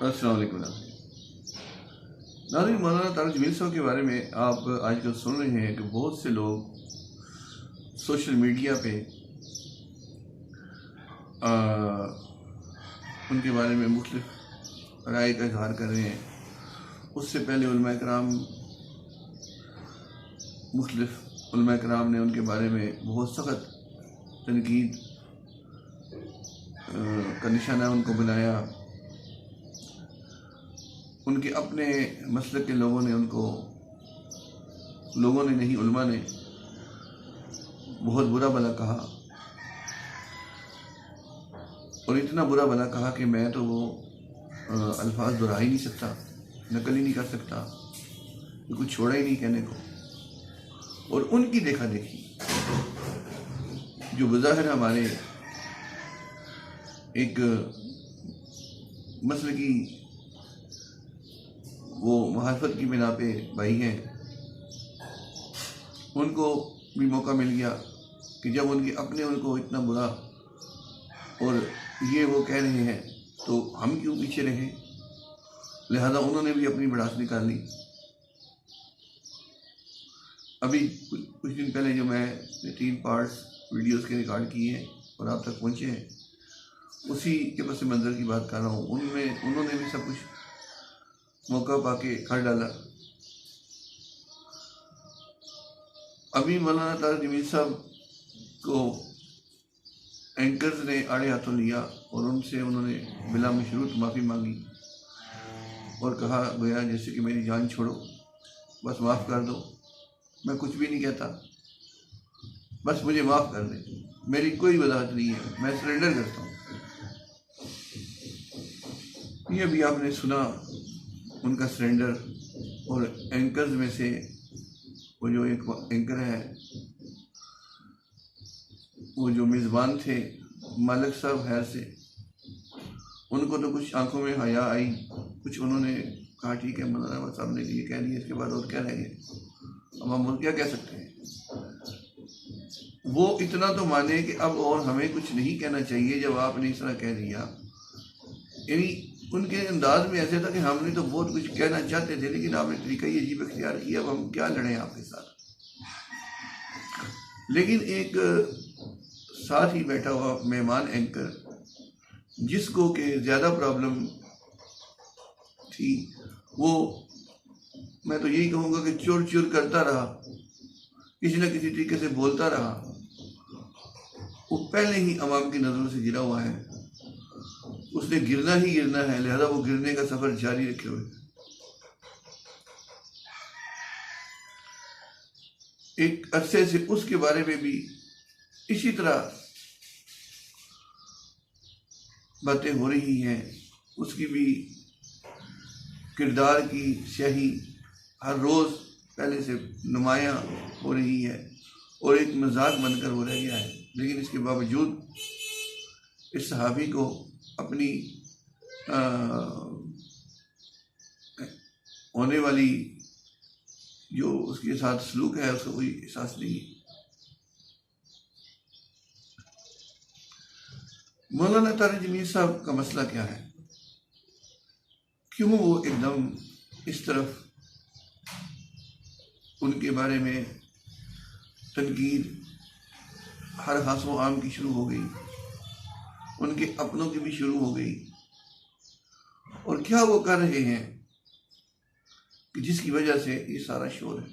अस्सलाम वालेकुम नाज़रीन। मौलाना तारिक जमील साहब के बारे में आप आजकल सुन रहे हैं कि बहुत से लोग सोशल मीडिया पे उनके बारे में मुख्तलिफ राय का इजहार कर रहे हैं। उससे पहले उलमा कराम मुख्तलिफ उलमा कराम ने उनके बारे में बहुत सख्त तनकीद का निशाना उनको बनाया। उनके अपने मसलक के लोगों ने नहीं, उलमा ने बहुत बुरा भला कहा, और इतना बुरा भला कहा कि मैं तो वो अल्फाज दोहरा ही नहीं सकता, नकल ही नहीं कर सकता, कुछ छोड़ा ही नहीं कहने को। और उनकी देखा देखी जो बज़ाहिर हमारे एक मसले की वो मुहाफ़त की बिना पे भाई हैं, उनको भी मौका मिल गया कि जब उनके अपने उनको इतना बुरा और ये वो कह रहे हैं तो हम क्यों पीछे रहे। लिहाजा उन्होंने भी अपनी भड़ास निकाल ली। अभी कुछ दिन पहले जो मैं 3 पार्ट्स वीडियोस के रिकॉर्ड किए हैं और आप तक पहुँचे हैं, उसी के पस मंज़र की बात कर रहा हूँ। उन्होंने भी सब कुछ मौका पाके कर डाला। अभी मौलाना तारिक जमील साहब को एंकर्स ने आड़े हाथों लिया और उनसे उन्होंने बिला मशरूत माफ़ी मांगी और कहा गया जैसे कि मेरी जान छोड़ो, बस माफ़ कर दो, मैं कुछ भी नहीं कहता, बस मुझे माफ़ कर दे, मेरी कोई वजाहत नहीं है, मैं सरेंडर करता हूँ। ये भी आपने सुना उनका सरेंडर। और एंकर्स में से वो जो एक एंकर है, वो जो मेज़बान थे मालिक साहब खैर से, उनको तो कुछ आंखों में हया आई, कुछ उन्होंने कहा ठीक है मौलाना साहब ने ये कह दिया, इसके बाद और क्या रह गए, अब हम क्या कह सकते हैं। वो इतना तो माने कि अब और हमें कुछ नहीं कहना चाहिए जब आपने इस तरह कह दिया। यानी उनके अंदाज में ऐसे था कि हमने तो बहुत कुछ कहना चाहते थे लेकिन आपने तरीका ये अजीब इख्तियार किया, अब हम क्या लड़ें आपके साथ। लेकिन एक साथ ही बैठा हुआ मेहमान एंकर जिसको के ज़्यादा प्रॉब्लम थी, वो मैं तो यही कहूँगा कि चुर चुर करता रहा, किसी न किसी तरीके से बोलता रहा। वो पहले ही अवाम की नज़रों से गिरा हुआ है, उसने गिरना ही गिरना है, लिहाजा वो गिरने का सफर जारी रखे हुए। एक अरसे से उसके बारे में भी इसी तरह बातें हो रही हैं, उसकी भी किरदार की स्याही हर रोज़ पहले से नुमायां हो रही है और एक मजाक बनकर हो रह गया है। लेकिन इसके बावजूद इस सहाबी को अपनी होने वाली जो उसके साथ सलूक है उसका कोई एहसास नहीं है। मौलाना तारिक जमील साहब का मसला क्या है, क्यों वो एकदम इस तरफ उनके बारे में तनकीद हर खासो आम की शुरू हो गई, उनके अपनों की भी शुरू हो गई। और क्या वो कर रहे हैं कि जिसकी वजह से ये सारा शोर है।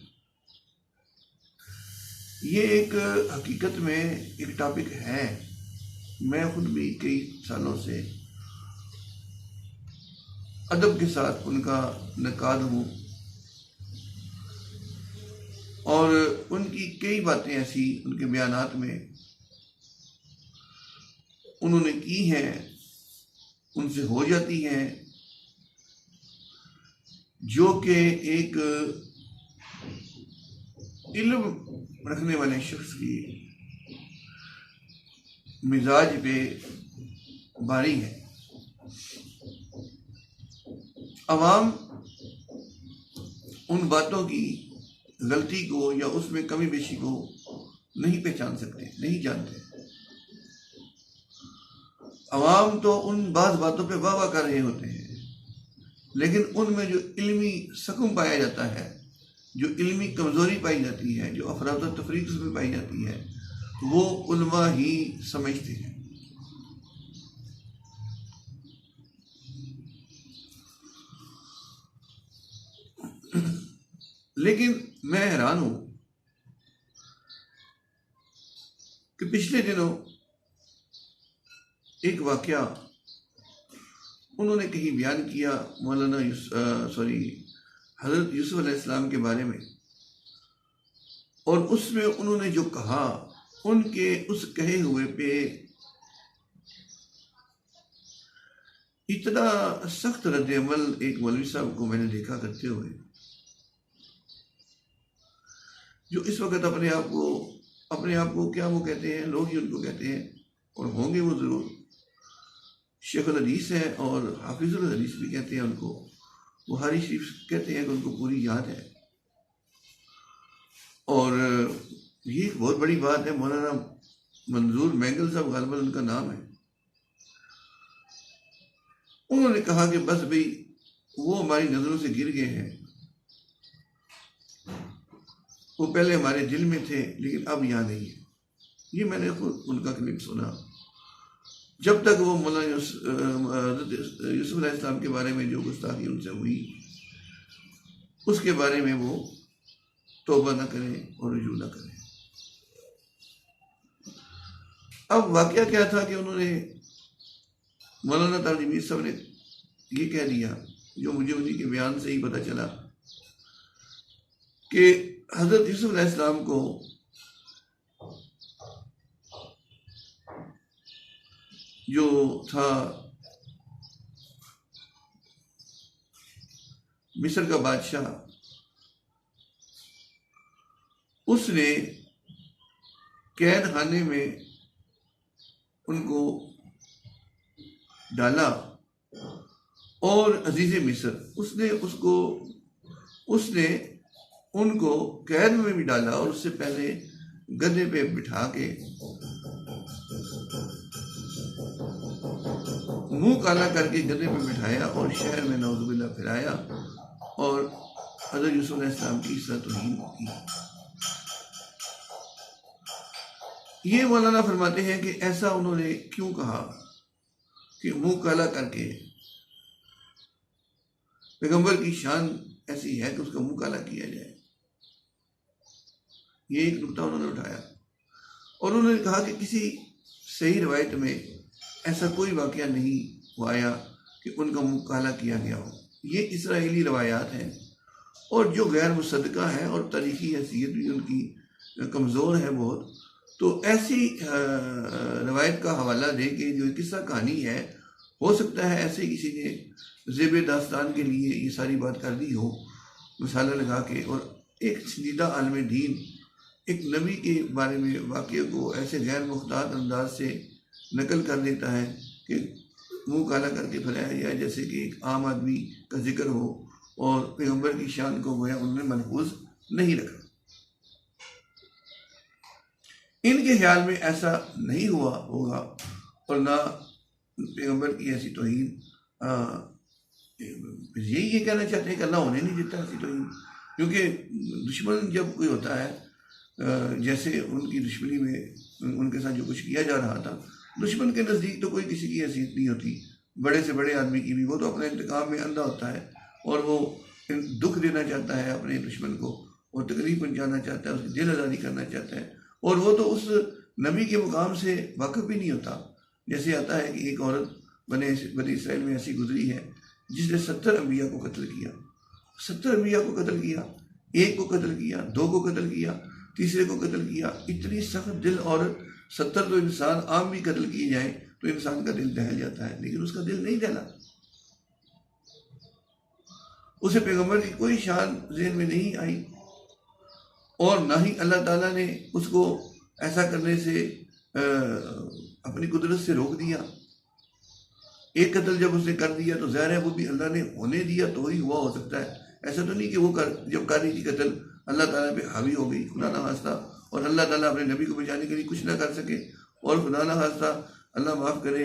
ये एक हकीकत में एक टॉपिक है, मैं खुद भी कई सालों से अदब के साथ उनका नकाद हूँ और उनकी कई बातें ऐसी उनके बयानात में उन्होंने की हैं, उनसे हो जाती हैं, जो कि एक इल्म रखने वाले शख्स की मिजाज पे भारी है। अवाम उन बातों की गलती को या उसमें कमी बेशी को नहीं पहचान सकते, नहीं जानते। अवाम तो उन बात बातों पे वाह वाह कर रहे होते हैं लेकिन उनमें जो इल्मी सकून पाया जाता है, जो इल्मी कमज़ोरी पाई जाती है, जो अफराद व तफरीक उसमें पाई जाती है, वो उलमा ही समझते हैं। लेकिन मैं हैरान हूं कि पिछले दिनों एक वाकया उन्होंने कहीं बयान किया मौलाना हज़रत यूसुफ अलैहिस्सलाम के बारे में, और उसमें उन्होंने जो कहा, उनके उस कहे हुए पे इतना सख्त रद्द-ए-अमल एक मौलवी साहब को मैंने देखा करते हुए, जो इस वक्त अपने आप को क्या वो कहते हैं, लोग ही उनको कहते हैं, और होंगे वो ज़रूर शेखुल हदीस हैं और हाफिजुल हदीस भी कहते हैं उनको, बुखारी शरीफ कहते हैं कि उनको पूरी याद है। और ये एक बहुत बड़ी बात है। मौलाना मंजूर मैंगल साहब गालिबन उनका नाम है। उन्होंने कहा कि बस भाई वो हमारी नज़रों से गिर गए हैं, वो पहले हमारे दिल में थे लेकिन अब यहाँ नहीं है। ये मैंने खुद उनका क्लिप सुना। जब तक वो मौलाना यूसुफ अलैहिस्सलाम के बारे में जो गुस्ताखी उनसे हुई, उसके बारे में वो तौबा न करें और रुजू न करें। अब वाकया क्या था कि उन्होंने मौलाना तालिमीर साहब ने ये कह दिया, जो मुझे उन्हीं के बयान से ही पता चला, कि हज़रत यूसुफ अलैहिस्सलाम को जो था मिस्र का बादशाह, उसने कैद खाने में उनको डाला और अजीज़े मिस्र उसने उनको कैद में भी डाला, और उससे पहले गधे पे बिठा के मुंह काला करके गधे पे बिठाया और शहर में नौजुबिल्ला फिराया और हज़रत यूसुफ अलैहिस्सलाम की इज्जत तौहीन की। ये मौलाना फरमाते हैं कि ऐसा उन्होंने क्यों कहा कि मुंह काला करके, पैगंबर की शान ऐसी है कि उसका मुंह काला किया जाए। ये एक नुकता उन्होंने उठाया और उन्होंने कहा कि किसी सही रवायत में ऐसा कोई वाकया नहीं आया कि उनका मुंह काला किया गया हो। ये इसराइली रवायात हैं और जो गैर मुसद्दका है और तारीखी हैसियत भी उनकी कमज़ोर है बहुत। तो ऐसी रवायत का हवाला दे के जो किस्सा कहानी है, हो सकता है ऐसे किसी ने ज़ेब दास्तान के लिए ये सारी बात कर दी हो, मिसाला लगा के। और एक संजीदा आलम दीन एक नबी के बारे में वाक़े को ऐसे गैर मुख्तार अंदाज से नकल कर देता है कि मुंह काला करके फैलाया गया, जैसे कि एक आम आदमी का जिक्र हो और पैगंबर की शान को गोया उन्होंने महफूज नहीं रखा। इनके ख्याल में ऐसा नहीं हुआ होगा और ना पैगंबर की ऐसी तौहीन, यही ये कहना चाहते हैं कि अल्लाह होने नहीं देता ऐसी तौहीन। क्योंकि दुश्मन जब कोई होता है, जैसे उनकी दुश्मनी में उनके साथ जो कुछ किया जा रहा था, दुश्मन के नज़दीक तो कोई किसी की हैसियत नहीं होती, बड़े से बड़े आदमी की भी। वो तो अपने इंतकाम में अंधा होता है और वो दुख देना चाहता है अपने दुश्मन को और तकलीफ पहुँचाना चाहता है, उसकी दिल आज़ादी करना चाहता है, और वो तो उस नबी के मुकाम से वाकिफ़ भी नहीं होता। जैसे आता है कि एक औरत बने इसराइल में ऐसी गुजरी है जिसने 70 अम्बिया को कत्ल किया, 70 अम्बिया को कत्ल किया, एक को कत्ल किया, दो को कत्ल किया, तीसरे को कत्ल किया। इतनी सख्त दिल औरत, 70 तो इंसान आम भी कत्ल किए जाए तो इंसान का दिल दहल जाता है, लेकिन उसका दिल नहीं दहला। उसे पैगंबर की कोई शान ज़हन में नहीं आई और ना ही अल्लाह ताला ने उसको ऐसा करने से अपनी कुदरत से रोक दिया। एक कत्ल जब उसने कर दिया तो ज़ाहिर है वो भी अल्लाह ने होने दिया तो ही हुआ हो सकता है। ऐसा तो नहीं कि वो जब कर रही थी कत्ल अल्लाह ताला पे हावी हो गई, खुदा ना खास्ता, और अल्लाह ताला अपने नबी को बचाने के लिए कुछ ना कर सके। और खुदा ना खास्ता, अल्लाह माफ़ करे,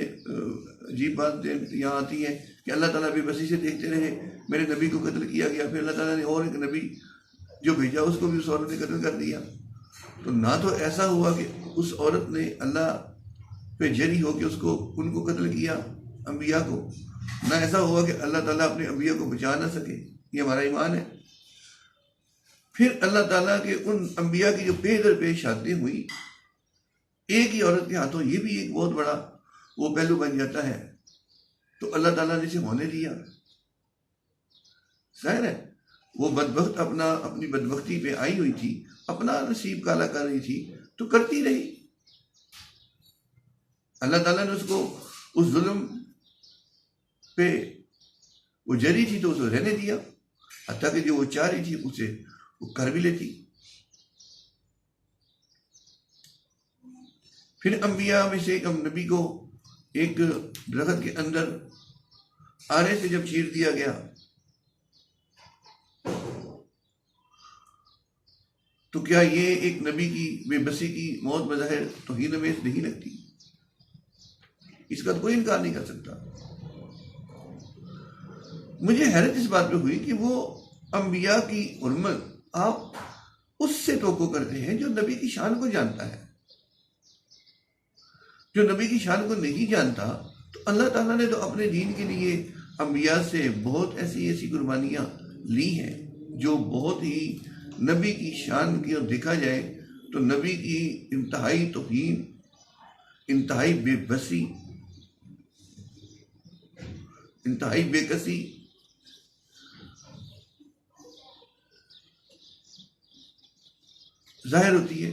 अजीब बात यहाँ आती है कि अल्लाह ताला बेबसी से देखते रहे, मेरे नबी को कत्ल किया गया, फिर अल्लाह ताला ने और एक नबी जो भेजा उसको भी उस औरत ने कत्ल कर दिया। तो ना तो ऐसा हुआ कि उस औरत ने अल्लाह पे जरी हो के उनको कत्ल किया अम्बिया को, ना ऐसा हुआ कि अल्लाह ताला अपने अम्बिया को बचा ना सके। ये हमारा ईमान है। फिर अल्लाह ताला के उन अम्बिया की जो पे शादी हुई एक ही औरत के हाथों, ये भी एक बहुत बड़ा वो पहलू बन जाता है। तो अल्लाह ताला ने इसे होने दिया। जाहिर है वो बदबख्त अपनी बदबख्ती पे आई हुई थी, अपना नसीब काला कर रही थी, तो करती रही। अल्लाह ताला ने उसको उस जुल्म पे वो जरी थी तो उसको रहने दिया, हत्ता कि जो वो चाह रही थी उसे वो कर भी लेती। फिर अंबिया में से एक नबी को एक दरख्त के अंदर आरे से जब चीर दिया गया तो क्या ये एक नबी की बेबसी की मौत बज़ाहिर तौहीन में नहीं लगती? इसका तो कोई इनकार नहीं कर सकता। मुझे हैरत इस बात पे हुई कि वो अंबिया की हुर्मत आप उससे टोको करते हैं जो नबी की शान को जानता है। जो नबी की शान को नहीं जानता, तो अल्लाह ताला ने तो अपने दीन के लिए अंबिया से बहुत ऐसी ऐसी कुर्बानियां ली हैं जो बहुत ही नबी की शान की, और देखा जाए तो नबी की इंतहाई तौहीन, इंतहाई बेबसी, इंतहाई बेकसी जाहिर होती है।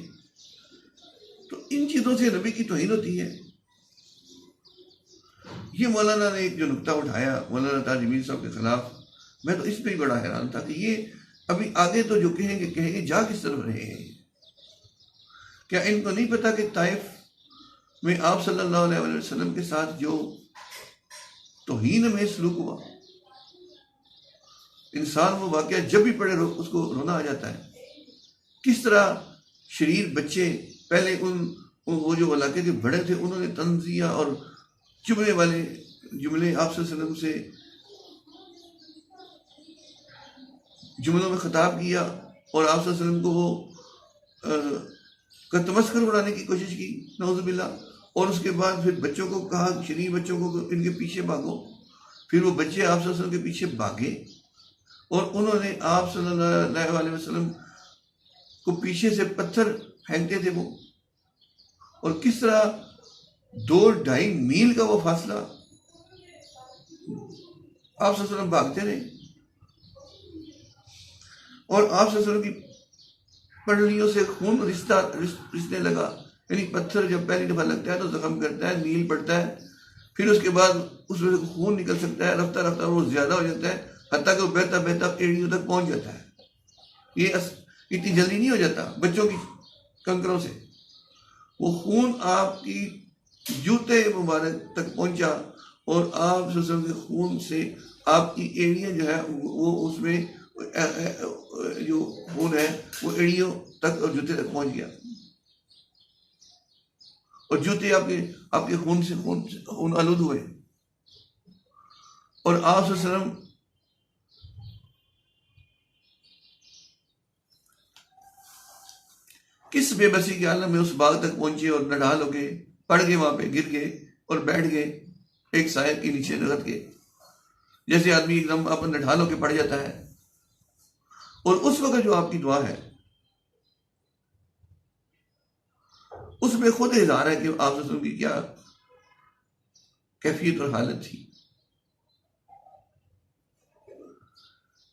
तो इन चीजों से नबी की तौहीन होती है। ये मौलाना ने एक जो नुक्ता उठाया मौलाना ताज मीर साहब के खिलाफ, मैं तो इस पर ही बड़ा हैरान था कि ये अभी आगे तो जो कहेंगे जा किस तरफ रहे हैं। क्या इनको नहीं पता कि ताइफ में आप सल्लल्लाहु अलैहि वसल्लम के साथ जो तौहीन में सलूक हुआ, इंसान वो वाकया जब भी पढ़े उसको रोना आ जाता है। किस तरह शरीर बच्चे पहले वो जो इलाके के बड़े थे उन्होंने तंजिया और चुभने वाले जुमले आप सल्लल्लाहु अलैहि वसल्लम से जुमलों में खिताब किया और आप सल्लल्लाहु अलैहि वसल्लम को वो तमस्खुर उड़ाने की कोशिश की, नौजुबिल्लाह। और उसके बाद फिर बच्चों को कहा, शरीफ बच्चों को, इनके पीछे भागो। फिर वो बच्चे आप सल्लल्लाहु अलैहि वसल्लम के पीछे भागे और उन्होंने आप सल्लल्लाहु अलैहि वसल्लम को पीछे से पत्थर फेंकते थे वो। और किस तरह 2-2.5 मील का वो फासला आप सल्लल्लाहु अलैहि वसल्लम भागते रहे। और आप सल्लल्लाहु अलैहि वसल्लम की पटलियों से खून रिसने लगा। यानी पत्थर जब पहली दफा लगता है तो जख्म करता है, नील पड़ता है, फिर उसके बाद उसमें से खून निकल सकता है, रफ्ता रफ्ता वो ज्यादा हो जाता है, हत्ता कि वो बहता बहता एड़ियों तक पहुंच जाता है। ये इतनी जल्दी नहीं हो जाता बच्चों की कंकरों से। वो खून आपकी जूते मुबारक तक पहुंचा और आप सल्लल्लाहु अलैहि वसल्लम के खून से आपकी एड़ियां जो है वो उसमें जो खून है वो एड़ियों तक और जूते तक पहुंच गया। और जूते आपके खून से खून आलूद हुए। और आप सल्लल्लाहु अलैहि वसल्लम किस बेबसी के आलम में उस बाग तक पहुंचे और नढाल हो गए, पड़ गए, वहां पे गिर गए और बैठ गए एक साये के नीचे दरख्त के, जैसे आदमी एकदम अपन नढाल होके पड़ जाता है। और उस वक्त जो आपकी दुआ है उसमें खुद इज़हार है कि आप रसूल की क्या कैफियत और हालत थी।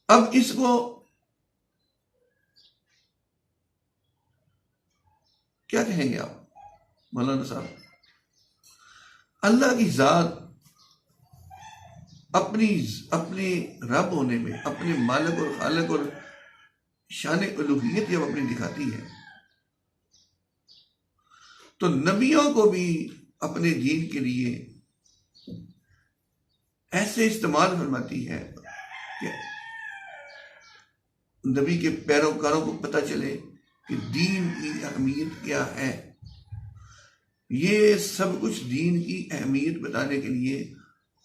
अब इसको क्या कहेंगे आप मौलाना साहब? अल्लाह की जात अपने रब होने में, अपने मालिक और खालिक और शान उलूहियत जब अपनी दिखाती है तो नबियों को भी अपने दीन के लिए ऐसे इस्तेमाल फरमाती है कि नबी के पैरोकारों को पता चले कि दीन की अहमियत क्या है। ये सब कुछ दीन की अहमियत बताने के लिए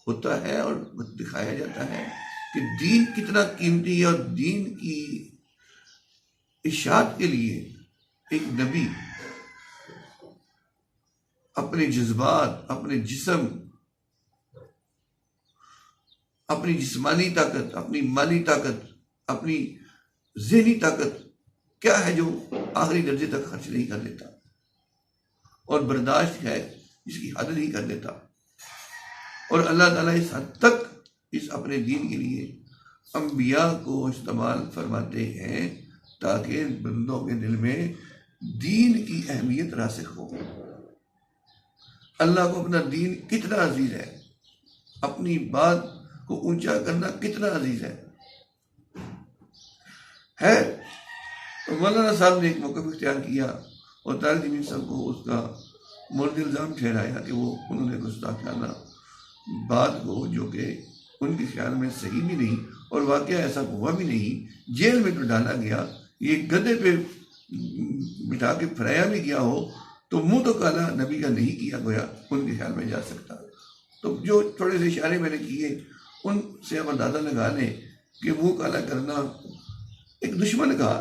होता है और दिखाया जाता है कि दीन कितना कीमती है, और दीन की इशाअत के लिए एक नबी अपने जज्बात, अपने जिस्म, अपनी जिस्मानी ताकत, अपनी माली ताकत, अपनी ज़हनी ताकत क्या है जो आखिरी दर्जे तक खर्च नहीं कर लेता, और बर्दाश्त है जिसकी हद नहीं कर लेता। और अल्लाह ताला इस हद तक इस अपने दीन के लिए अंबिया को इस्तेमाल फरमाते हैं ताकि बंदों के दिल में दीन की अहमियत रासिख हो। अल्लाह को अपना दीन कितना अजीज है, अपनी बात को ऊंचा करना कितना अजीज है। तो मौलाना साहब ने एक मौक़िफ़ इख्तियार किया और तारिक जमीन साहब को उसका मुर्द इल्ज़ाम ठहराया कि वो उन्होंने गुस्ताखाना बात को, जो कि उनके ख्याल में सही भी नहीं और वाक़या ऐसा हुआ भी नहीं, जेल में तो डाला गया, ये गधे पे बिठा के फराया भी गया हो तो मुंह तो काला नबी का नहीं किया गया उनके ख्याल में जा सकता। तो जो थोड़े से इशारे मैंने किए उनसे हम अंदाज़ा लगा लें कि मुंह काला करना एक दुश्मन का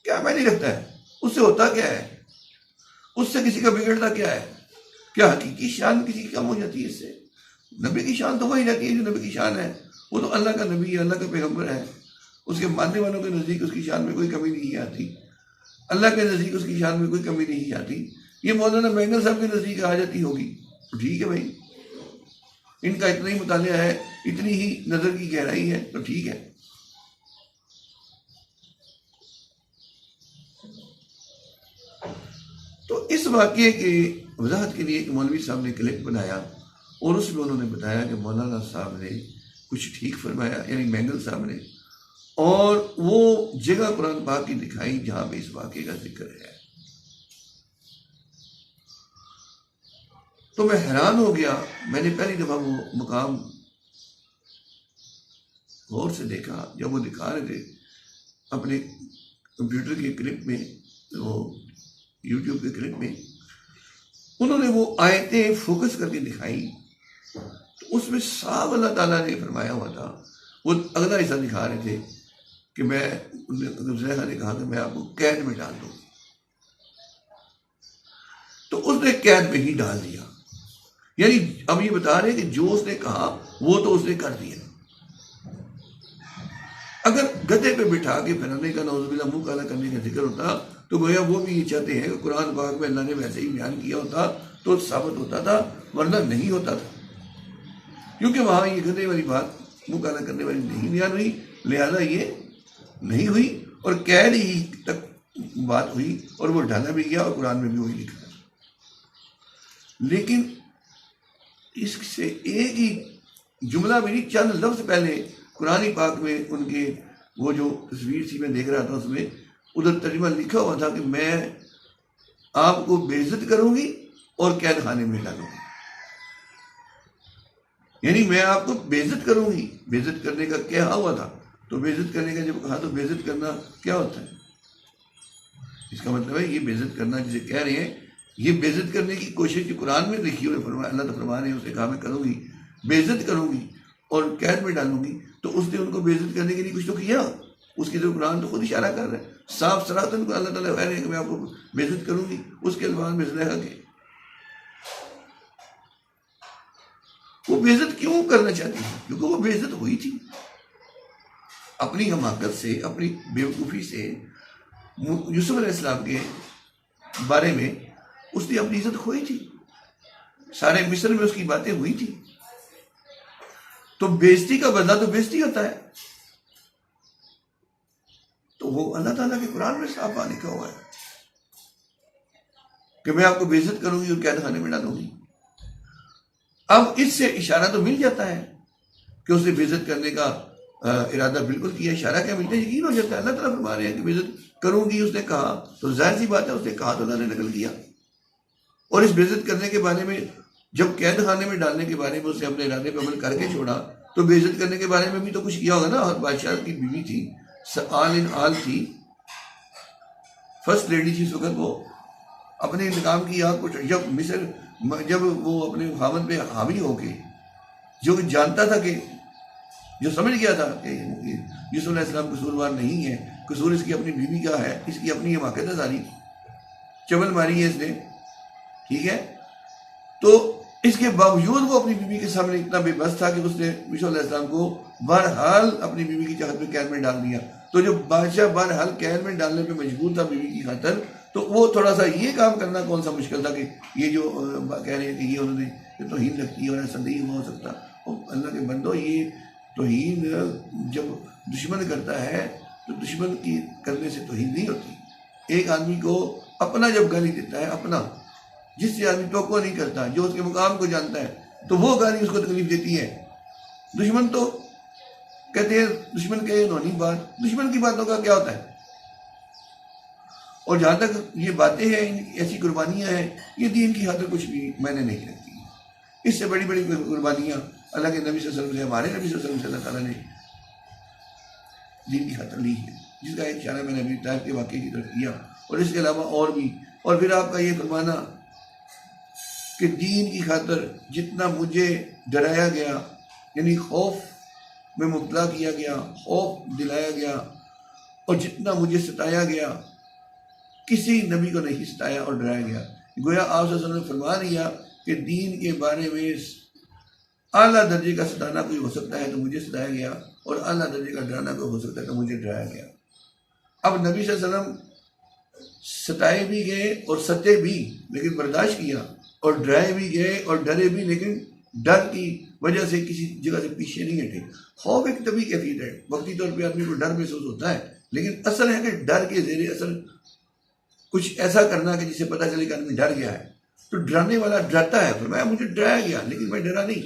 क्या मायने रखता है, उससे होता क्या है, उससे किसी का बिगड़ता क्या है, क्या हकीकी शान किसी की कम हो जाती है इससे? नबी की शान तो वही रहती है जो नबी की शान है, वो तो अल्लाह का नबी है, अल्लाह का पैगम्बर है, उसके मानने वालों के नज़दीक उसकी शान में कोई कमी नहीं आती, अल्लाह के नज़दीक उसकी शान में कोई कमी नहीं आती। ये मौलाना मैंगल साहब के नज़दीक आ जाती होगी तो ठीक है भाई, इनका इतना ही मुतालिया है, इतनी ही नज़र की गहराई है तो ठीक है। तो इस वाक़ये के वजाहत के लिए एक मौलवी साहब ने क्लिप बनाया और उसमें उन्होंने बताया कि मौलाना साहब ने कुछ ठीक फरमाया, यानी मैंगल साहब ने, और वो जगह कुरान पाक की दिखाई जहां पे इस वाक़ये का जिक्र है। तो मैं हैरान हो गया, मैंने पहली दफ़ा वो मुकाम गौर से देखा जब वो दिखा रहे थे अपने कंप्यूटर के क्लिप में, वो यूट्यूब के क्लिप में उन्होंने वो आयतें फोकस करके दिखाई, तो उसमें साफ अल्लाह ताला ने फरमाया हुआ था, वो अगला हिस्सा दिखा रहे थे कि ज़ुलैखा ने कहा कि मैं आपको कैद में डाल दूंगी, तो उसने कैद में ही डाल दिया। यानी अब ये बता रहे हैं कि जो उसने कहा वो तो उसने कर दिया। अगर गधे पे बिठा के फिराने का, नौज़ुबिल्लाह मुंह काला करने का जिक्र होता तो गोया वो भी ये चाहते हैं कि कुरान पाक में अल्लाह ने वैसे ही बयान किया होता तो साबित होता था, वरना नहीं होता था, क्योंकि वहां ये गधे वाली बात, मुंह काला करने वाली नहीं बयान हुई, लिहाजा ये नहीं हुई और कैद ही तक बात हुई और वो डाला भी गया और कुरान में भी वही लिखा। लेकिन इससे एक ही जुमला भी नहीं, चंद लफ्ज पहले कुरानी पाक में उनके वो जो तस्वीर थी मैं देख रहा था, उसमें उधर तर्जुमा लिखा हुआ था कि मैं आपको बेइज्जत करूंगी और कैद खाने में डालूंगी। यानी मैं आपको बेइज्जत करूंगी। बेइज्जत करने का क्या हुआ था? तो बेइज्जत करने का जब कहा तो बेइज्जत करना क्या होता है? इसका मतलब है ये बेइज्जत करना जिसे कह रहे हैं, ये बेइज्जत करने की कोशिश जो कुरान में लिखी हुई फरमाया, अल्लाह तो फरमा रहे हैं, उसे कहा मैं करूंगी, बेइज्जत करूंगी और कैद में डालूंगी। तो उसने उनको बेइज्जत करने के लिए कुछ तो किया, उसकी तरफ कुरान तो खुद इशारा कर रहा है, साफ सरातन को अल्लाह ताला कह रहे हैं कि मैं आपको बेइज्जत करूंगी। उसके अल्फाज में ज़ुलैखा के वो बेइज्जत क्यों करना चाहती थी? क्योंकि वो बेइज्जत हुई थी अपनी हमाकत से, अपनी बेवकूफ़ी से। यूसुफ अलैहिस्सलाम के बारे में उसने अपनी इज्जत खोई थी, सारे मिस्र में उसकी बातें हुई थी। तो बेइज्जती का बदला तो बेइज्जती होता है। तो वो अल्लाह ताला के कुरान में साफ लिखा हुआ है कि मैं आपको बेइज्जत करूंगी और कैद खाने में डालूंगी। अब इससे इशारा तो मिल जाता है कि उसने बेइज्जत करने का इरादा बिल्कुल किया। इशारा क्या मिलता है? यकीन हो जाता है। अल्लाह ताला फरमा रहे हैं कि बेइज्जत करूंगी, उसने कहा, तो जाहिर सी बात है उसने कहा तो अल्लाह ने नकल किया। और इस बेइज्जत करने के बारे में, जब कैद खाने में डालने के बारे में उसने अपने इरादे पर अमल करके छोड़ा, तो बेइज्जत करने के बारे में भी तो कुछ किया होगा ना। और बादशाह की बीवी थी, आल इन आल थी, फर्स्ट लेडी थी उस वक्त, वो अपने इंतकाम की आग को, जब मिस्र, जब वो अपने खामन पे हावी हो गई जो जानता था कि, जो समझ गया था कि यूसुफ अलैहिस्सलाम कसूरवार नहीं है, कसूर इसकी अपनी बीवी का है, इसकी अपनी हिमाकत है, सारी चवल मारी है इसने, ठीक है। तो इसके बावजूद वो अपनी बीवी के सामने इतना बेबस था कि उसने यूसुफ अलैहिस्सलाम को बहरहाल अपनी बीवी की चाहत में कैद में डाल दिया। तो जो बादशाह बहरहाल कैद में डालने पे मजबूर था बीवी की खातर, तो वो थोड़ा सा ये काम करना कौन सा मुश्किल था कि ये जो कह रहे हैं कि ये उन्होंने ये तौहीन रखी है और ऐसा नहीं हो सकता। अल्लाह के बंदो, ये तौहीन जब दुश्मन करता है तो दुश्मन की करने से तौहीन नहीं होती। एक आदमी को अपना जब गाली देता है, अपना जिससे आदमी टोको नहीं करता, जो उसके मुकाम को जानता है, तो वो गाली उसको तकलीफ देती है। दुश्मन तो कहते हैं दुश्मन के नौनी बात, दुश्मन की बातों का क्या होता है। और जहाँ तक ये बातें हैं, ऐसी कुर्बानियाँ हैं, ये दीन की खातिर कुछ भी मैंने नहीं रखी। इससे बड़ी बड़ी कुर्बानियाँ अल्लाह के नबी सल्लल्लाहु अलैहि वसल्लम से, हमारे नबी सल्लल्लाहु अलैहि वसल्लम से अल्लाह ताला ने दीन की खातिर ली है, जिसका एक इशारा मैंने अभी ताइफ के वाक़े की तरफ किया। और इसके अलावा और भी, और फिर आपका ये फरमाना कि दीन की खातिर जितना मुझे डराया गया, यानी खौफ में मुब्तला किया गया, खौफ दिलाया गया, और जितना मुझे सताया गया, किसी नबी को नहीं सताया और डराया गया। गोया आप सल्लल्लाहु अलैहि वसल्लम ने फरमा दिया कि दीन के बारे में आला दर्जे का सताना कोई हो सकता है तो मुझे सताया गया, और आला दर्जे का डराना कोई हो सकता है तो मुझे डराया गया। अब नबी सल्लल्लाहु अलैहि वसल्लम सताए भी गए और सते भी, लेकिन बर्दाश्त किया, और डराए भी गए और डरे भी, लेकिन डर की वजह से किसी जगह से पीछे नहीं हटे। खौफ एक तभी कैफियत है, वक्ती तौर पे आदमी को डर महसूस होता है, लेकिन असल है कि डर के ज़ेरे असल कुछ ऐसा करना कि जिससे पता चले कि आदमी डर गया है। तो डराने वाला डरता है, फिर मैं मुझे डराया गया लेकिन मैं डरा नहीं,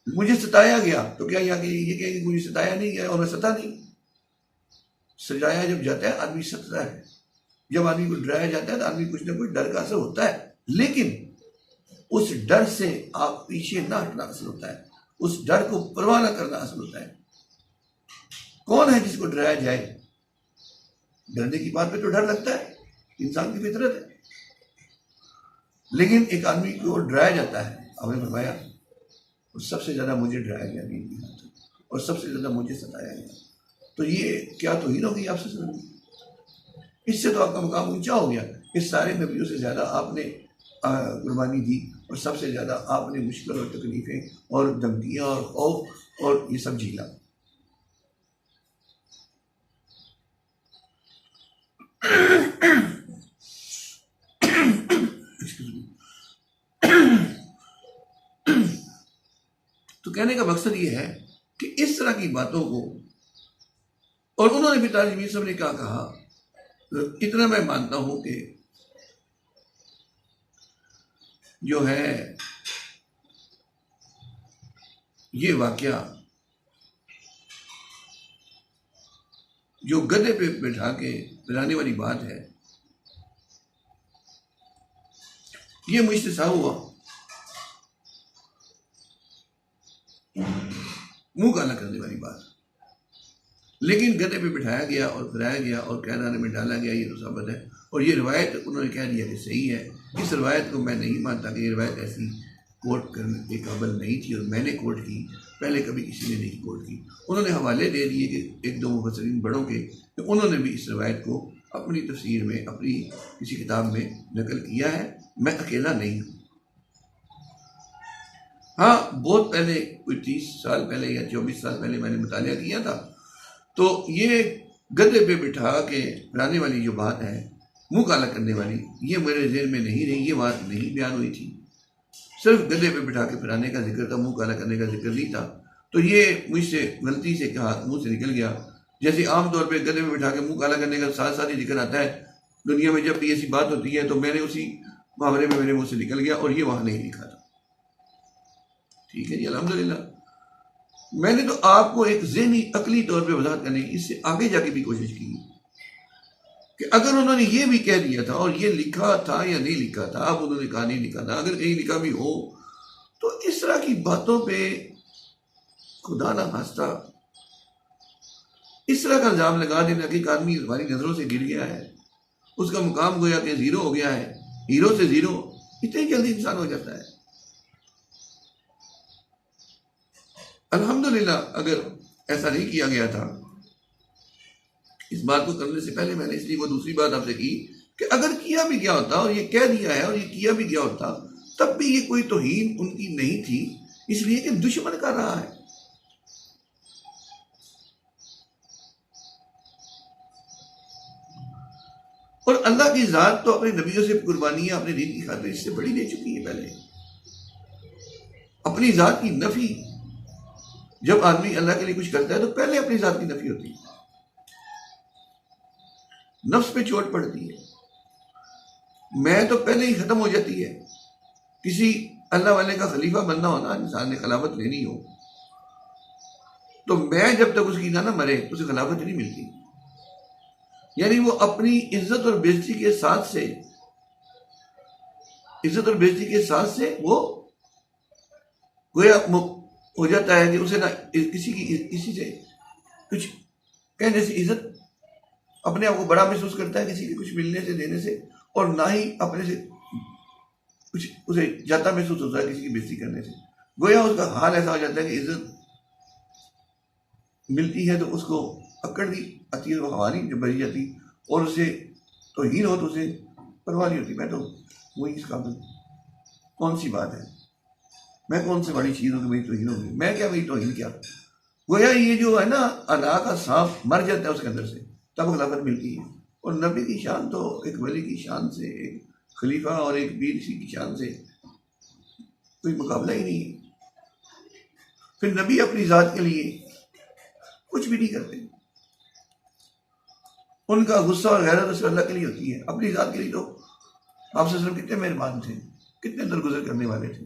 मुझे सताया गया, तो क्या यहाँ ये कहेंगे मुझे सताया नहीं गया और मैं सता नहीं। सजाया जब जाता है आदमी सतता है, जब आदमी को डराया जाता है तो आदमी कुछ ना कुछ डर का असर होता है, लेकिन उस डर से आप पीछे ना हटना असल होता है, उस डर को परवाह ना करना असल होता है। कौन है जिसको डराया जाए? डरने की बात पे तो डर लगता है, इंसान की फितरत है, लेकिन एक आदमी को डराया जाता है। आपने फरमाया और सबसे ज्यादा मुझे डराया गया दीन की खातिर, और सबसे ज्यादा मुझे सताया गया। तो ये क्या तौहीन होगी आपसे समझ? इससे तो आपका मुकाम ऊंचा हो गया। इस सारे नबियों से ज्यादा आपने कुर्बानी दी, और सबसे ज्यादा आपने मुश्किल और तकलीफें और धमकियां और खौफ और ये सब झीला। तो कहने का मकसद ये है कि इस तरह की बातों को, और उन्होंने भी तालिमीन सब ने क्या कहा, इतना मैं मानता हूं कि जो है ये वाकया जो गधे पे बैठा के पिलाने वाली बात है, ये मुझसे सा हुआ, मुंह काला करने वाली बात, लेकिन गधे पे बिठाया गया और फिराया गया और कैदाने में डाला गया, ये तो साबित है। और ये रिवायत उन्होंने कह दिया कि सही है। इस रिवायत को मैं नहीं मानता कि ये रिवायत ऐसी कोट करने के काबिल नहीं थी, और मैंने कोट की, पहले कभी किसी ने नहीं कोट की। उन्होंने हवाले दे दिए कि एक दो मुफस्सिरीन बड़ों के, तो उन्होंने भी इस रिवायत को अपनी तफसीर में, अपनी किसी किताब में नकल किया है। मैं अकेला नहीं हूँ। हाँ, बहुत पहले, कोई 30 साल पहले या 24 साल पहले मैंने मुतालिया किया था, तो ये गधे पे बिठा के फिराने वाली जो बात है, मुंह काला करने वाली, ये मेरे ज़हन में नहीं रही, ये बात नहीं बयान हुई थी। सिर्फ गधे पे बिठा के फिराने का जिक्र था, मुंह काला करने का जिक्र नहीं था। तो ये मुझसे गलती से कहा, मुंह से निकल गया। जैसे आमतौर पे गधे पे बिठा के मुंह काला करने का साथ साथ ही जिक्र आता है दुनिया में, जब भी ऐसी बात होती है, तो मैंने उसी मुहावरे में मेरे मुंह से निकल गया, और ये वहाँ नहीं लिखा था। ठीक है जी, अल्हम्दुलिल्लाह। मैंने तो आपको एक ज़हनी अकली तौर पे वजाहत करने की, इससे आगे जाके भी कोशिश की कि अगर उन्होंने ये भी कह दिया था और ये लिखा था या नहीं लिखा था, अब उन्होंने कहा नहीं लिखा था, अगर कहीं लिखा भी हो, तो इस तरह की बातों पे खुदा ना खास्ता इस तरह का इल्जाम लगा देना कि एक आदमी हमारी नजरों से गिर गया है, उसका मुकाम गोया कि जीरो हो गया है, हीरो से जीरो, इतनी जल्दी इंसान हो जाता है। अल्हम्दुलिल्लाह अगर ऐसा नहीं किया गया था, इस बात को करने से पहले मैंने इसलिए वो दूसरी बात आपसे की कि अगर किया भी गया होता और ये कह दिया है और ये किया भी गया होता, तब भी ये कोई तौहीन उनकी नहीं थी, इसलिए कि दुश्मन कर रहा है। और अल्लाह की जात तो अपने नबियों से कुर्बानियां अपने दीन की खातिर इससे बड़ी दे चुकी है। पहले अपनी जात की नफी, जब आदमी अल्लाह के लिए कुछ करता है तो पहले अपनी जात की नफी होती है, नफ्स पे चोट पड़ती है, मैं तो पहले ही खत्म हो जाती है। किसी अल्लाह वाले का खलीफा बनना हो ना, इंसान ने खिलाफत लेनी हो, तो मैं जब तक उसकी ना मरे उसे खिलाफत नहीं मिलती। यानी वो अपनी इज्जत और बेइज्जती के साथ से, इज्जत और बेइज्जती के साथ से वो गोया हो जाता है कि उसे ना किसी से कुछ कहने से इज्जत, अपने आप को बड़ा महसूस करता है किसी के कुछ मिलने से, देने से, और ना ही अपने से कुछ उसे जाता महसूस होता है किसी की बेइज्जती करने से। गोया उसका हाल ऐसा हो जाता है कि इज्जत मिलती है तो उसको अकड़ दी आती है, वो हवा नहीं जब भरी जाती, और उसे तो हीन हो तो उसे परवाह नहीं होती। मैं तो वही इस काबिल, कौन सी बात है, मैं कौन सी बड़ी चीज़ होगी मेरी तौहीन होगी, मैं क्या मेरी तौहीन क्या। गोया ये जो है ना, अना का सांप मर जाता है उसके अंदर से, तब खिलाफत मिलती है। और नबी की शान तो एक वली की शान से, एक खलीफा और एक वीर की शान से कोई मुकाबला ही नहीं है। फिर नबी अपनी जात के लिए कुछ भी नहीं करते, उनका गुस्सा और गैरत सिर्फ अल्लाह के लिए होती है। अपनी जात के लिए तो आप सल्लल्लाहु कितने मेहरबान थे, कितने दरगुजर करने वाले थे।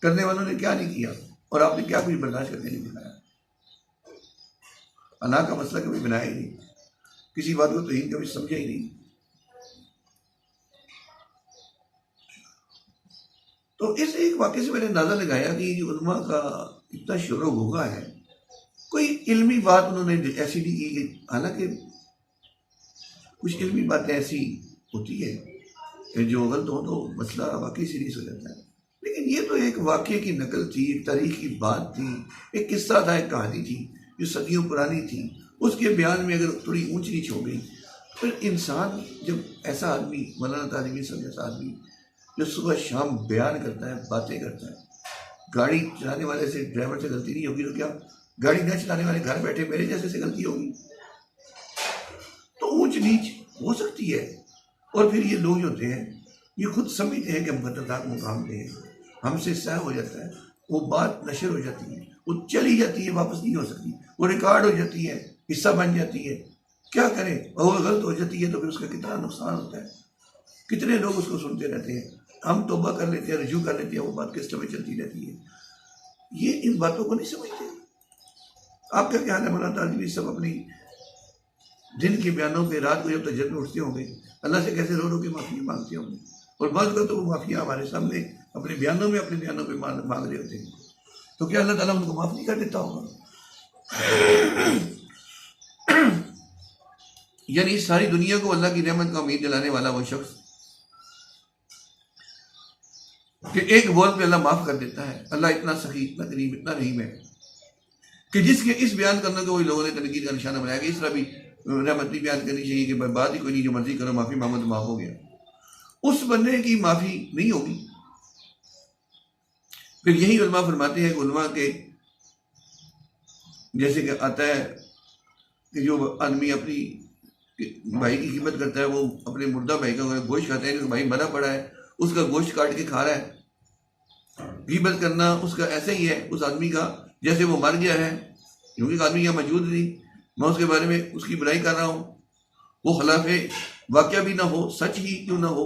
करने वालों ने क्या नहीं किया और आपने क्या कुछ बर्दाश्त करके नहीं दिखाया। अना का मसला कभी बनाया ही नहीं, किसी बात को तौहीन कभी समझा ही नहीं। तो इस एक वाक़े से मैंने अंदाजा लगाया कि जो उलमा का इतना शोर होगा है, कोई इल्मी बात उन्होंने ऐसी नहीं की। हालांकि कुछ इल्मी बातें ऐसी होती है जो गलत हो तो मसला वाकई सीरियस हो जाता है, लेकिन ये तो एक वाक़े की नकल थी, एक तारीख की बात थी, एक किस्सा था, एक कहानी थी जो सदियों पुरानी थी। उसके बयान में अगर थोड़ी ऊंच नीच हो गई, फिर इंसान जब ऐसा आदमी, मौलाना तालिबी सब जैसा आदमी जो सुबह शाम बयान करता है, बातें करता है, गाड़ी चलाने वाले से, ड्राइवर से गलती नहीं होगी तो क्या गाड़ी न चलाने वाले घर बैठे मेरे जैसे से गलती होगी? तो ऊंच नीच हो सकती है। और फिर ये लोग जो होते हैं ये खुद समझते हैं कि हम खतरनाक मुकाम पे हैं, हमसे सह हो जाता है, वो बात नशर हो जाती है, वो चली जाती है, वापस नहीं हो सकती, वो रिकॉर्ड हो जाती है, हिस्सा बन जाती है। क्या करें, और वो गलत हो जाती है तो फिर उसका कितना नुकसान होता है, कितने लोग उसको सुनते रहते हैं। हम तौबा कर लेते हैं, रजू कर लेते हैं, वो बात किस तरह चलती रहती है। ये इन बातों को नहीं समझते। आपका क्या हाल है मौलाना तालिबी सब अपनी दिन के बयानों पे रात को जब तजद में उठते होंगे, अल्लाह से कैसे रो रो के माफ़ी मांगते होंगे, और बात कर तो वो माफ़िया हमारे सामने अपने बयानों पे मांग रहे होते हैं, तो क्या अल्लाह ताला उनको माफ़ नहीं कर देता होगा? यानी सारी दुनिया को अल्लाह की रहमत का उम्मीद दिलाने वाला वो शख्स कि एक बोल पे अल्लाह माफ़ कर देता है। अल्लाह इतना सखी, इतना करीम, इतना रहीम है कि जिसके इस बयान करने को वही लोगों ने तनकीद का निशाना बनाया कि इस तरह भी रहमत नहीं बयान करनी चाहिए कि बात ही कोई नहीं, जो मर्जी करो, माफ़ी मांगो तो माफ़ हो गया। उस बंदे की माफ़ी नहीं होगी। फिर यही उलमा फरमाते हैं कि उलमा के जैसे कि आता है कि जो आदमी अपनी भाई की कीमत करता है, वो अपने मुर्दा भाई का गोश्त खाता है, भाई मरा पड़ा है, उसका गोश्त काट के खा रहा है। ग़ीबत करना उसका ऐसा ही है उस आदमी का जैसे वो मर गया है, क्योंकि आदमी यहाँ मौजूद नहीं, मैं उसके बारे में उसकी बुराई कर रहा हूँ, वो खिलाफे वाक़या भी ना हो, सच ही क्यों ना हो,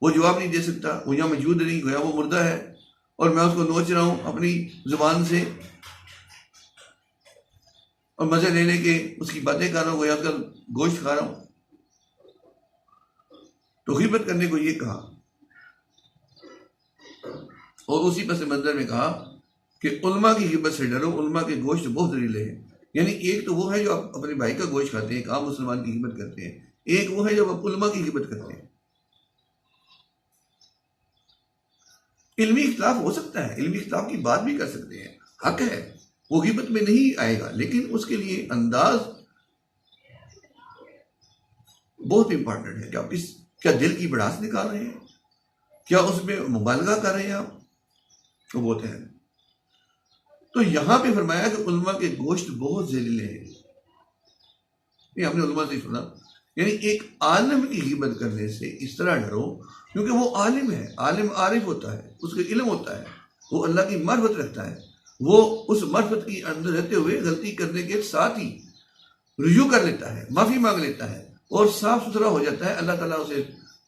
वो जवाब नहीं दे सकता, वो यहाँ मौजूद नहीं, गया वो मुर्दा है, और मैं उसको नोच रहा हूँ अपनी ज़ुबान से और मज़े ले लेके उसकी बातें कर रहा हूँ, या उसका गोश्त खा रहा हूँ। तो ग़ीबत करने को ये कहा, और उसी पस मंज़र में कहा कि उलमा की ग़ीबत से डरो, उलमा के गोश्त बहुत जहरीले हैं। यानी एक तो वो है जो आप अपने भाई का गोश्त खाते हैं, एक आम मुसलमान की ग़ीबत करते हैं, एक वो है जब आप उलमा की ग़ीबत करते हैं। इल्मी इख्तिलाफ हो सकता है, इल्मी इख्तिलाफ की बात भी कर सकते हैं, हक है, वो गिबत में नहीं आएगा, लेकिन उसके लिए अंदाज बहुत इंपॉर्टेंट है कि आप क्या दिल की भड़ास निकाल रहे हैं, क्या उसमें मुबालगा कर रहे हैं आप, तो बहुत है। तो यहां पे फरमाया कि उलमा के गोश्त बहुत जहरीले हैं। ये हमने उलमा से सुना, यानी एक आलिम की गिबत करने से इस तरह डरो, क्योंकि वो आलिम है, आलिम आरिफ होता है, उसके इल्म होता है, वो अल्लाह की मार्फत रखता है, वो उस मार्फत की अंदर रहते हुए गलती करने के साथ ही रुजू कर लेता है, माफ़ी मांग लेता है और साफ सुथरा हो जाता है, अल्लाह ताला उसे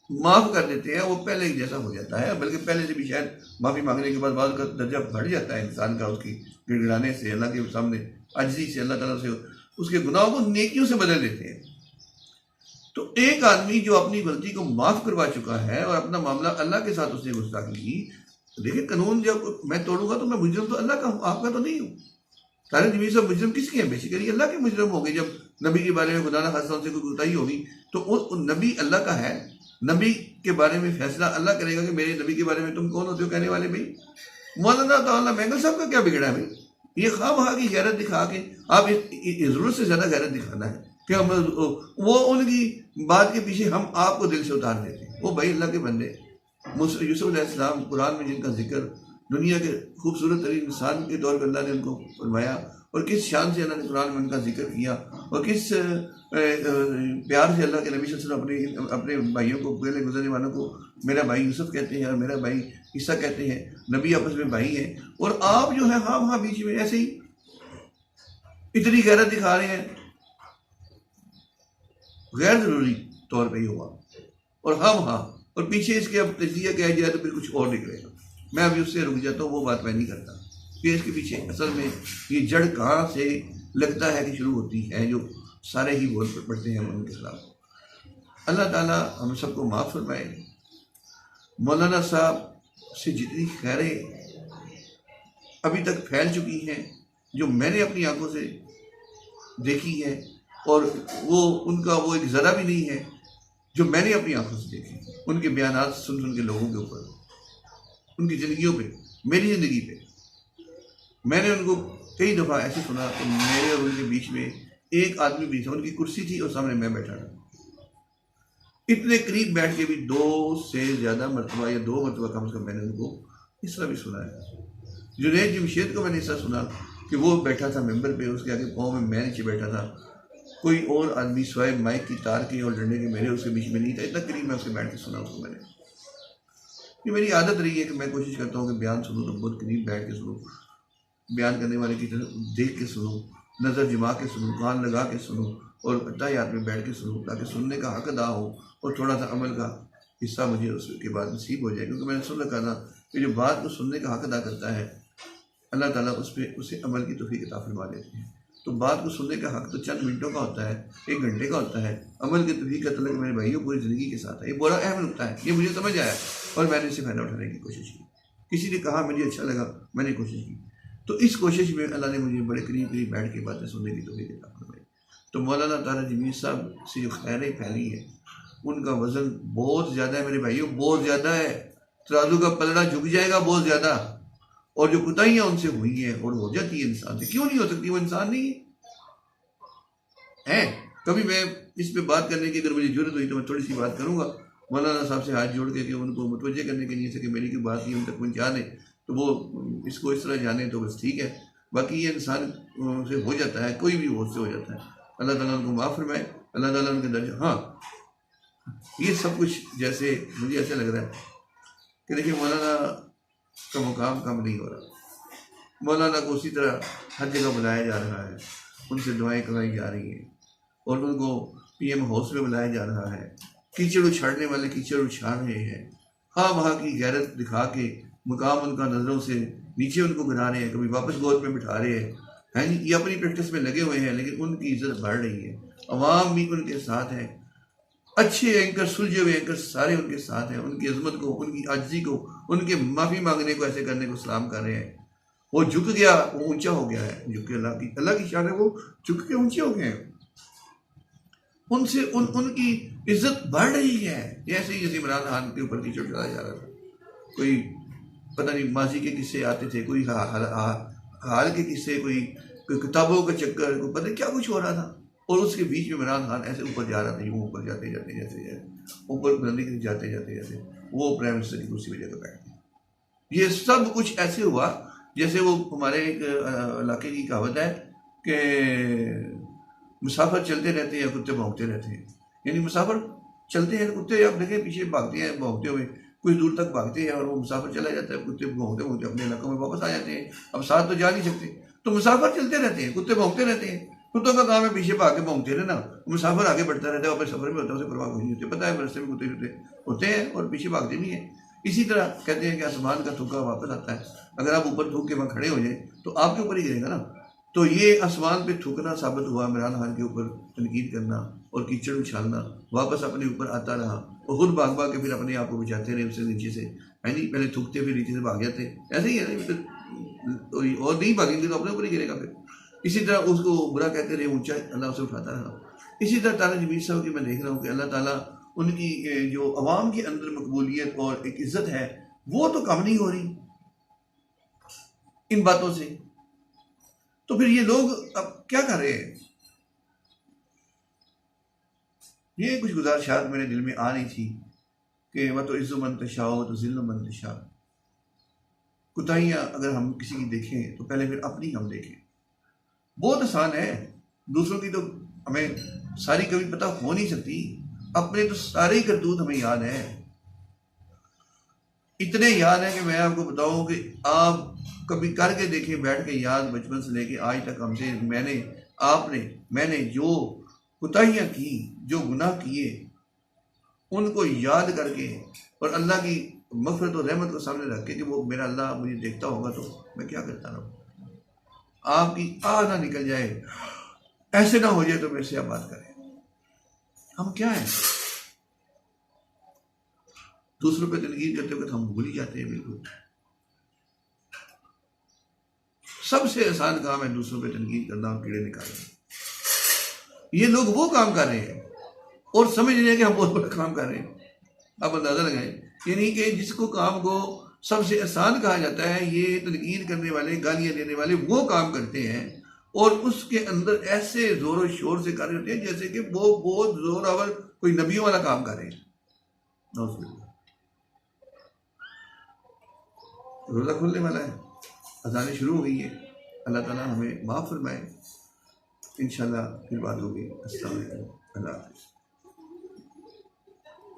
माफ़ कर देते हैं, वो पहले ही जैसा हो जाता है, बल्कि पहले से भी शायद माफ़ी मांगने के बाद का दर्जा बढ़ जाता है इंसान का, उसकी गिड़गिड़ाने से, अल्लाह के सामने अज्जी से, अल्लाह ताला से उसके गुनाहों को नेकियों से बदल देते हैं। तो एक आदमी जो अपनी गलती को माफ़ करवा चुका है और अपना मामला अल्लाह के साथ उसने गुस्ताखी की, देखिए कानून जब मैं तोड़ूंगा तो मैं मुजरम तो अल्लाह का हूँ, आपका तो नहीं हूँ। सारे जमीन सब मुजरम किसके हैं? बेसिकली अल्लाह के मुजरम हो गए। जब नबी के बारे में खुदा ना खासा उनसे कोई कोताही होगी तो वो नबी अल्लाह का है, नबी के बारे में फैसला अल्लाह करेगा कि मेरे नबी के बारे में तुम कौन होते हो कहने वाले भाई। मौलाना ताला मैंगल साहब का क्या बिगड़ा है भाई? ये ख्वाब की गैरत दिखा के आप जरूरत से ज्यादा गैरत दिखाना है कि हम वो उनकी बात के पीछे हम आपको दिल से उतार देते हैं। वो भाई अल्लाह के बंदे यूसुफ अलैहिस्सलाम कुरान में जिनका जिक्र दुनिया के खूबसूरत तरीन इंसान के तौर पर अल्लाह ने उनको फरमाया और किस शान से अल्लाह ने कुरान में उनका जिक्र किया और किस प्यार से अल्लाह के नबी सल्लल्लाहु अलैहि वसल्लम अपने भाइयों को, पहले गुजरने वालों को मेरा भाई यूसुफ कहते हैं और मेरा भाई ईसा कहते हैं, नबी आपस में भाई हैं। और आप जो है हाँ बीच में ऐसे ही इतनी गैरत दिखा रहे हैं, गैर जरूरी तौर पर ही हुआ। और हाँ और पीछे इसके अब तजिया कहा जाए तो फिर कुछ और निकलेगा। मैं अभी उससे रुक जाता हूँ, वो बात मैं नहीं करता कि इसके पीछे असल में ये जड़ कहाँ से लगता है कि शुरू होती है, जो सारे ही बोल पड़ते हैं उनके खिलाफ। अल्लाह ताला हम सबको माफ़ फरमाए। मौलाना साहब से जितनी खैरें अभी तक फैल चुकी हैं, जो मैंने अपनी आंखों से देखी है, और वो उनका वो एक ज़रा भी नहीं है जो मैंने अपनी आंखों से देखी, उनके बयानात सुन के लोगों के ऊपर, उनकी ज़िंदगियों पे, मेरी ज़िंदगी पे। मैंने उनको कई दफ़ा ऐसे सुना कि मेरे और उनके बीच में एक आदमी भी था, उनकी कुर्सी थी और सामने मैं बैठा था। इतने करीब बैठ के भी 2 से ज़्यादा मरतबा या 2 मरतबा कम से कम मैंने उनको इस तरह भी सुना है। जुनैद जमशेद को मैंने ऐसा सुना कि वो बैठा था मेंबर पे, उसके आगे पाँव में मैं नीचे बैठा था, कोई और आदमी स्वाय माइक की तार के और डंडे के मेरे उसके बीच में नहीं था। इतना करीब मैं उसके बैठ के सुना उसको मैंने। ये मेरी आदत रही है कि मैं कोशिश करता हूँ कि बयान सुनूँ तो बहुत करीब बैठ के सुनूँ, बयान करने वाले की तरफ देख के सुनूँ, नज़र जमा के सुनूँ, कान लगा के सुनूँ और अत्ताहियात में बैठ के सुनूँ, ताकि सुनने का हक अदा हो और थोड़ा सा अमल का हिस्सा मुझे उसके बाद नसीब हो जाए। क्योंकि मैंने सुन रखा था कि जो बात को सुनने का हक अदा करता है, अल्लाह ताला उसे अमल की तौफीक अता फरमा देते हैं। तो बात को सुनने का हक तो चंद मिनटों का होता है, 1 घंटे का होता है। अमल की तौफीक का तल्लुक मेरे भाइयों पूरी ज़िंदगी के साथ है। ये बड़ा अहम नुकता है, ये मुझे समझ आया और मैंने इसे फ़ायदा उठाने की कोशिश की। किसी ने कहा, मुझे अच्छा लगा, मैंने कोशिश की। तो इस कोशिश में अल्लाह ने मुझे बड़े करीब बैठ के बातें सुनने की तौफीक अता फरमाई। तो मौलाना तारा जमीर साहब से जो खैरें फैली है, उनका वज़न बहुत ज़्यादा है मेरे भाइयों, बहुत ज़्यादा है। तराजू का पलड़ा झुक जाएगा बहुत ज़्यादा। और जो कुताहियाँ उनसे हुई हैं और हो जाती है इंसान से, क्यों नहीं हो सकती? वो इंसान नहीं है। कभी मैं इस पे बात करने की अगर मुझे जरूरत हुई तो मैं थोड़ी सी बात करूंगा, मौलाना साहब से हाथ जोड़ के कि उनको मुतवज्जे करने के लिए से कि मेरी कोई बात नहीं उन तक पहुँचा दें, तो वो इसको इस तरह जाने तो बस ठीक है। बाकी ये इंसान से हो जाता है, कोई भी होश से हो जाता है। अल्लाह ताला उनको माफ़ फरमाए, अल्लाह ताला उनके दर्जा। हाँ, ये सब कुछ जैसे मुझे ऐसा लग रहा है कि देखिए मौलाना का मुकाम कम नहीं हो रहा। मौलाना को उसी तरह हर जगह बुलाया जा रहा है, उनसे दुआएं कराई जा रही हैं और उनको PM हाउस में बुलाया जा रहा है। कीचड़ उछाड़ने वाले कीचड़ उछाड़ रहे हैं, हाँ वहाँ की गैरत दिखा के मुकाम उनका नज़रों से नीचे उनको गिरा रहे हैं, कभी वापस गोद में बिठा रहे हैं जी। ये अपनी प्रैक्टिस में लगे हुए हैं, लेकिन उनकी इज्जत बढ़ रही है, अवाम भी उनके साथ है, अच्छे एंकर, सुलझे हुए एंकर सारे उनके साथ हैं। उनकी अजमत को, उनकी आजिज़ी को, उनके माफ़ी मांगने को, ऐसे करने को सलाम कर रहे हैं। वो झुक गया, वो ऊंचा हो गया है, झुक के अल्लाह की शान है, वो झुक के ऊंचे हो गए हैं। उनसे उनकी इज्जत बढ़ रही है। जैसे ही इमरान खान के ऊपर कीचड़ चढ़ाया जा रहा था, कोई पता नहीं माजी के किस्से आते थे, कोई हाल के किस्से, कोई किताबों का चक्कर, कोई पता नहीं क्या कुछ हो रहा था। और उसके बीच में इमरान खान ऐसे ऊपर जा रहा था, यूँ ऊपर जाते जाते जाते ऊपर बुलंदी के जाते जाते जाते वो प्राइम मिनिस्टर की कुर्सी पर जगह बैठ गए। ये सब कुछ ऐसे हुआ जैसे वो हमारे एक इलाके की कहावत है कि मुसाफिर चलते रहते हैं, कुत्ते भौंकते रहते हैं। यानी मुसाफिर चलते हैं, कुत्ते आप देखें पीछे भागते हैं, भौंकते हुए कुछ दूर तक भागते हैं और वो मुसाफिर चला जाता है, कुत्ते भौंकते भौंकते अपने इलाकों में वापस आ जाते हैं। अब साथ तो जा नहीं सकते, तो मुसाफिर चलते रहते हैं, कुत्ते भौंकते रहते हैं। कुत्तों का काम है पीछे भाग के भौंकते रहना, मुसाफिर आगे बढ़ता रहता है, अपने सफर में होता है, उसे परवाह नहीं होती, पता है रास्ते में कुत्ते होते हैं और पीछे भागते नहीं है। इसी तरह कहते हैं कि आसमान का थूका वापस आता है। अगर आप ऊपर थूक के वहाँ खड़े हो जाए तो आपके ऊपर ही गिरेगा ना। तो ये आसमान पे थूकना साबित हुआ, इमरान खान के ऊपर तनकीद करना और कीचड़ उछालना, वापस अपने ऊपर आता रहा और खुद भाग भाग के फिर अपने आप को बचाते रहे उससे नीचे से, है नहीं, पहले थूकते फिर नीचे से भाग जाते, ऐसे ही है ना। और नहीं भागेंगे तो अपने ऊपर ही गिरेगा फिर। इसी तरह उसको बुरा कहते रहे, ऊंचा अल्लाह उसे उठाता रहा। इसी तरह तारा जमीर साहब की मैं देख रहा हूँ कि अल्लाह ताला उनकी जो अवाम के अंदर मकबूलियत और एक इज्जत है वो तो कम नहीं हो रही इन बातों से। तो फिर ये लोग अब क्या कर रहे हैं? ये कुछ गुजारिशात मेरे दिल में आ रही थी कि वह तो इज़्ज़ो मन तशाओ तो ज़िल्लो मन तशा। कुताहियाँ अगर हम किसी की देखें तो पहले फिर अपनी हम देखें। बहुत आसान है, दूसरों की तो हमें सारी कभी पता हो नहीं सकती, अपने तो सारे करतूत हमें याद है। इतने याद है कि मैं आपको बताऊं कि आप कभी करके देखें, बैठ के याद, बचपन से लेके आज तक हमसे मैंने जो कुताहियाँ की, जो गुनाह किए, उनको याद करके और अल्लाह की मग़फ़िरत और रहमत को सामने रख के कि वो मेरा अल्लाह मुझे देखता होगा तो मैं क्या करता रहूँ। आपकी ना निकल जाए, ऐसे ना हो जाए तो मेरे से आप बात करें। हम क्या हैं? दूसरों पे तनकीद करते वक्त हम भूल ही जाते हैं बिल्कुल। सबसे आसान काम है दूसरों पे तनकीद करना और कीड़े निकालना। ये लोग वो काम कर रहे हैं और समझ रहे हैं कि हम बहुत बड़ा काम कर रहे हैं। आप अंदाजा लगाएं, यानी कि जिसको काम को सबसे आसान कहा जाता है, ये तनकीद करने वाले, गालियां देने वाले वो काम करते हैं और उसके अंदर ऐसे जोरों शोर से कर रहे होते हैं जैसे कि वो बहुत जोरावर कोई नबियों वाला काम कर रहे हैं। रोज़ा खुलने वाला है, अज़ानें शुरू हो गई है। अल्लाह ताला हमें माफ़ फरमाए। इंशाल्लाह फिर बात होगी। अस्सलाम वालेकुम, अल्लाह हाफ़िज़।